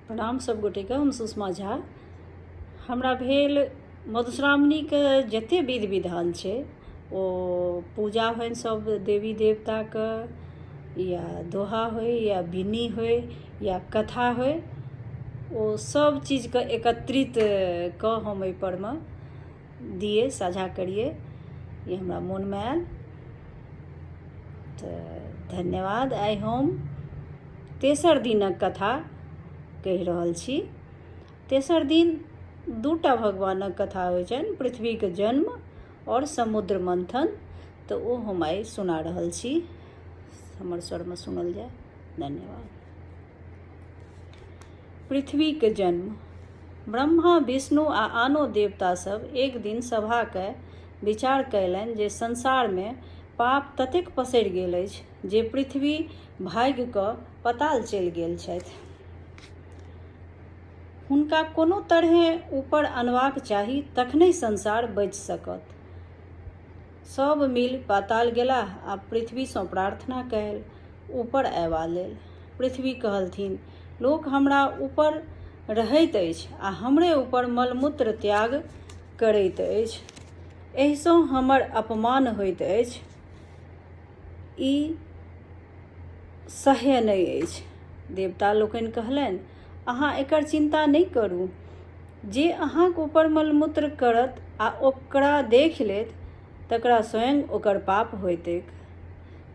प्रणाम सब गोटे के। हम सुषमा झा। हमरा भेल मधुश्रावणीके जते विधि विधान छै ओ पूजा होइन सब देवी देवताके, या दोहा होय या बिन्नी होय या कथा होय, ओ सब चीजके एकत्रित कऽ हम एहिपर मे दिए साझा करिए, ये हमरा मोनमे आयल। तऽ धन्यवाद। आइ हम तेसर दिनक कथा कहि रहल छी। तेसर दिन दूटा भगवानक कथा होइ छनि, पृथ्वीके जन्म और समुद्र मंथन। तऽ ओ हम आइ सुना रहल छी, हमर स्वरमे सुनल जाय। धन्यवाद। पृथ्वीके जन्म। ब्रह्मा, विष्णु आ आनो देवता सब एक दिन सभाके विचार कयलनि जे संसारमे पाप ततेक पसरि गेल अछि जे पृथ्वी भागि कऽ पाताल चलि गेल छथि। हुनका कोनो तरहे ऊपर अनबाक चाही, तखने संसार बचि सकत। सब मिल पाताल गेलाह आ पृथ्वीसँ प्रार्थना कयल ऊपर अयबा लेल। पृथ्वी कहलथिन, लोक हमरा ऊपर रहैत अछि आ हमरे ऊपर मलमूत्र त्याग करैत अछि, एहिसँ हमर अपमान होइत अछि, ई सह्य नहि अछि। देवता लोकनि कहलनि, अहाँ एकर चिंता नहि करू। जे अहाँक ऊपर मलमूत्र करत आ ओकरा देख लेत, तकरा स्वयं ओकर पाप होयतैक।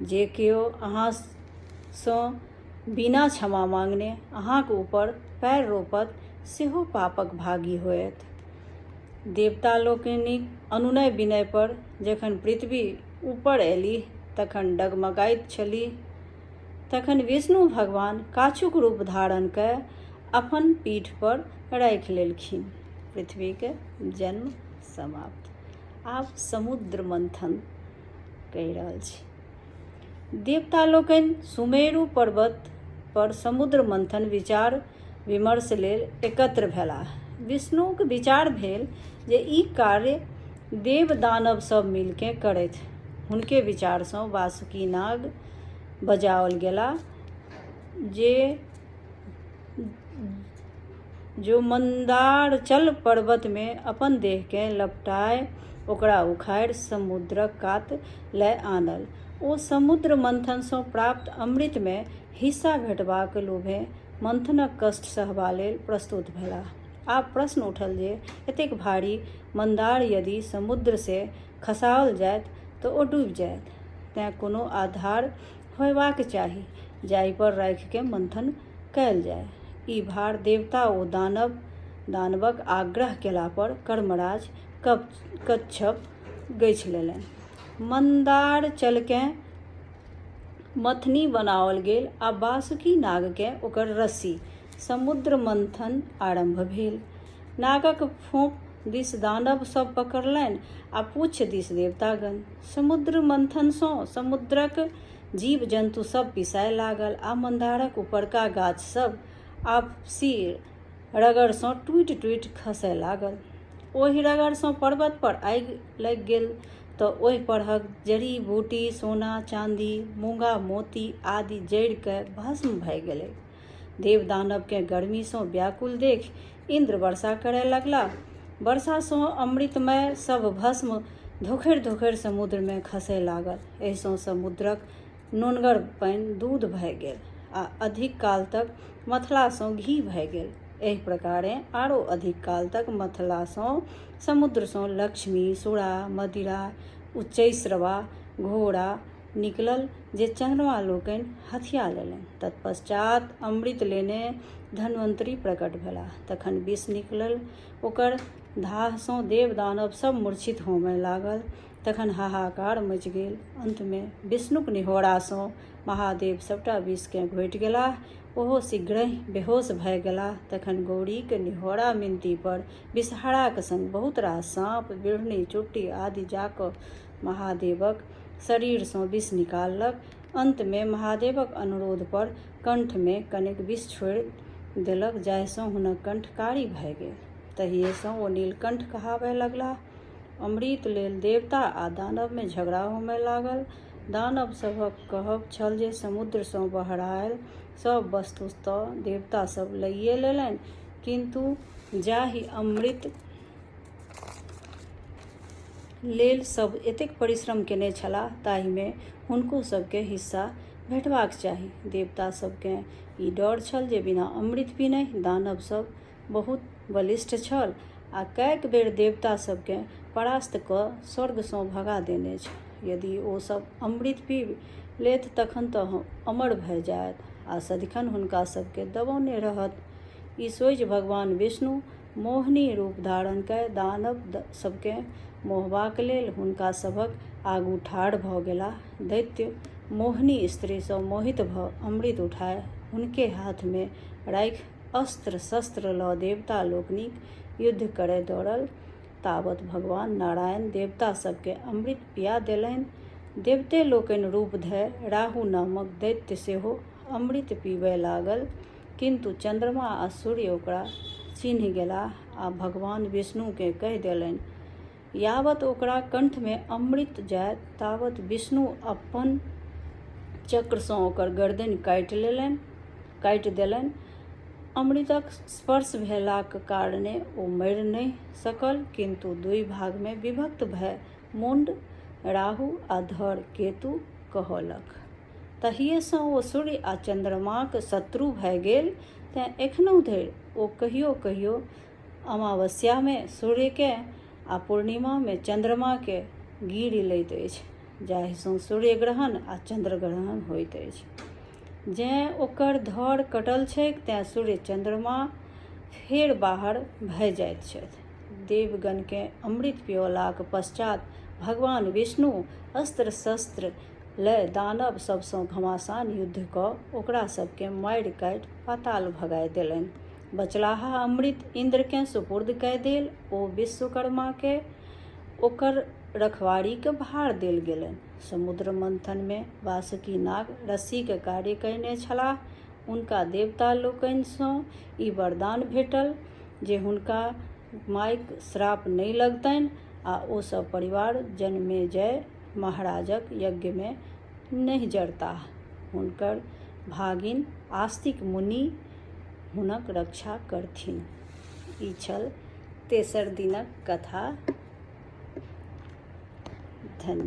जे केओ अहाँसँ बिना क्षमा मांगने अहाँक ऊपर पैर रोपत, सेहो पापक भागी होयत। देवता लोकनिक अनुनय विनय पर जखन पृथ्वी ऊपर एलीह तखन डगमगाइत छलीह। तखन विष्णु भगवान काछुक रूप धारण कऽ अपन पीठ पर राखि लेलखिन। पृथ्वीके जन्म समाप्त। आब समुद्र मंथन कहि रहल छी। देवता लोकनि सुमेरु पर्वत पर समुद्र मंथन विचार विमर्श लेल एकत्र भेलाह। विष्णुक विचार भेल जे ई कार्य देव दानव सब मिलके करथि। हुनके विचारसँ वासुकी नाग बजाओल गेला, जो मंदारचल पर्वतमे अपन देहकेँ लपटाय ओकरा उखाड़ि समुद्रक कात लए आनल। ओ समुद्र मंथनसँ प्राप्त अमृतमे हिस्सा भेटबाक लोभे मंथनक कष्ट सहबा लेल प्रस्तुत भेलाह। आब प्रश्न उठल जे एतेक भारी मंदार यदि समुद्रसँ खसाओल जायत तऽ ओ डूबि जायत, तेँ कोनो आधार होयबाक चाही जाहि पर राखि के मंथन कयल जाय। ई भार देवता ओ दानवक आग्रह केला पर कर्मराज कच्छप गछि लेलनि। मंदारचलकेँ मथनी बनाओल गेल आ वासुकी नागकेँ ओकर रस्सी। समुद्र मंथन आरंभ भेल। नागक फोंप दिस दानव सब पकड़लनि आ पूछ दिस देवतागण। समुद्र मंथनसँ समुद्रक जीव जन्तु सब पिसाय लागल आ मंदारक ऊपरका गाछ सब आपसी रगड़सँ टूटि टूटि खसय लागल। ओहि रगड़सँ पर्वत पर आगि लागि गेल तऽ ओहि परहक जड़ी बूटी, सोना चांदी, मूंगा मोती आदि जड़ि कऽ भस्म भए गेलै। देव दानवकेँ गर्मीसँ व्याकुल देख इंद्र वर्षा करय लगलाह। वर्षासँ अमृतमय सब भस्म धोखरि धोखरि समुद्रमे खसय लागल। एहिसँ समुद्रक नोनगर पानि दूध भए गेल आ अधिक काल तक मथलासँ घी भए गेल। एहि प्रकारे आरो अधिक काल तक मथलासँ समुद्रसँ लक्ष्मी, सुरा, मदिरा, उच्चैःस्रवा, घोड़ा निकलल जे चंद्रमा लोकनि हथिया लेलनि। तत्पश्चात अमृत लेने धन्वंतरी प्रकट भेलाह। तखन विष निकलल, ओकर दाहसँ देव दानव सब मूर्छित होमय लागल। तखन हाहाकार मचि गेल। अंतमे विष्णुक निहोरासँ महादेव सबटा विषकेँ घोटि गेलाह। ओहो शीघ्रहि बेहोश भए गेलाह। तखन गौरीक निहोरा मिनती पर विषहाराक संग बहुत रास साँप, बिढ़नी, चुट्टी आदि जा कऽ महादेवक शरीरसँ विष निकाललक। अंतमे महादेवक अनुरोध पर कंठमे कनेक विष छोड़ि देलक, जाहिसँ हुनक कंठ कारी भए गेल। तहिएसँ ओ नीलकंठ कहाबय लगलाह। अमृत लेल देवता आ दानवमे झगड़ा होमय लागल। दानव सभक कहब छल जे समुद्र सँ बहरायल सब वस्तु तऽ देवता सब लइए लेलनि, किंतु जाहि अमृत लेल सब एतेक परिश्रम केने छलाह ताहिमे हुनको सबके हिस्सा भेटबाक चाही। देवता सबकेँ ई डर छल जे बिना अमृत पीने दानव सब बहुत बलिष्ठ छल आ कएक बेर देवता सबकेँ परास्त कऽ स्वर्ग सँ भगा देने छल। यदि ओ सब अमृत पी लेत तखन तऽ अमर भऽ जायत आ सदिखन हुनका सबके दबौने रहत। ई सोचि भगवान विष्णु मोहिनी रूप धारण कऽ दानव सबकेँ मोहबाक लेल हुनका सभक आगू ठाढ़ भऽ गेलाह। दैत्य मोहिनी स्त्री सँ मोहित भऽ अमृत उठाए हुनके हाथ में राखि अस्त्र शस्त्र लऽ देवता लोकनिक युद्ध करय दौड़ल। ताबत भगवान नारायण देवता सबके अमृत पिया देलनि। देवते लोकनि रूप धऽ राहु नामक दैत्य सेहो अमृत पीबय लागल, किंतु चंद्रमा आ सूर्य ओकरा चिन्हि गेलाह आ भगवान विष्णुकेँ कहि देलनि, यावत ओकरा कंठ में अमृत जायत तावत विष्णु अपन चक्र सँ ओकर गर्दनि काटि देलनि। अमृतक स्पर्श भेलाक कारणे ओ मरि नहि सकल, किंतु दुई भाग में विभक्त भऽ मुंड राहु आ धड़ केतु कहलक। तहिये सँ ओ सूर्य आ चंद्रमाक शत्रु भऽ गेल। तेँ एखनहु धरि ओ कहियो कहियो अमावस्या में सूर्यकेँ आ पूर्णिमा में चंद्रमाकेँ गिरि लैत अछि, जाहि सँ सूर्य ग्रहण आ चंद्र ग्रहण होइत अछि। जेँ ओकर धड़ कटल छैक तेँ सूर्य चंद्रमा फेर बाहर भऽ जाइत छथि। देवगणकेँ अमृत पियौलाक पश्चात भगवान विष्णु अस्त्र शस्त्र लऽ दानव सब सँ घमासान युद्ध कऽ ओकरा सबकेँ मारि काटि पाताल भगाए देलनि। बचलाहा अमृत इंद्रकेँ सुपुर्द कऽ देल। ओ विश्वकर्माकेँ ओकर रखवारीक भार देल गेलनि। समुद्र मंथन में वासुकी नाग रस्सीक कार्य कयने छलाह। हुनका देवता लोकनि सँ ई वरदान भेटल जे हुनका मायक श्राप नहि लगतनि आ ओ सब परिवार जनमेजय महाराजक यज्ञ में नहि जरताह। हुनकर भागिन आस्तिक मुनि हुनक रक्षा करथिन। ई छल तेसर दिनक कथा।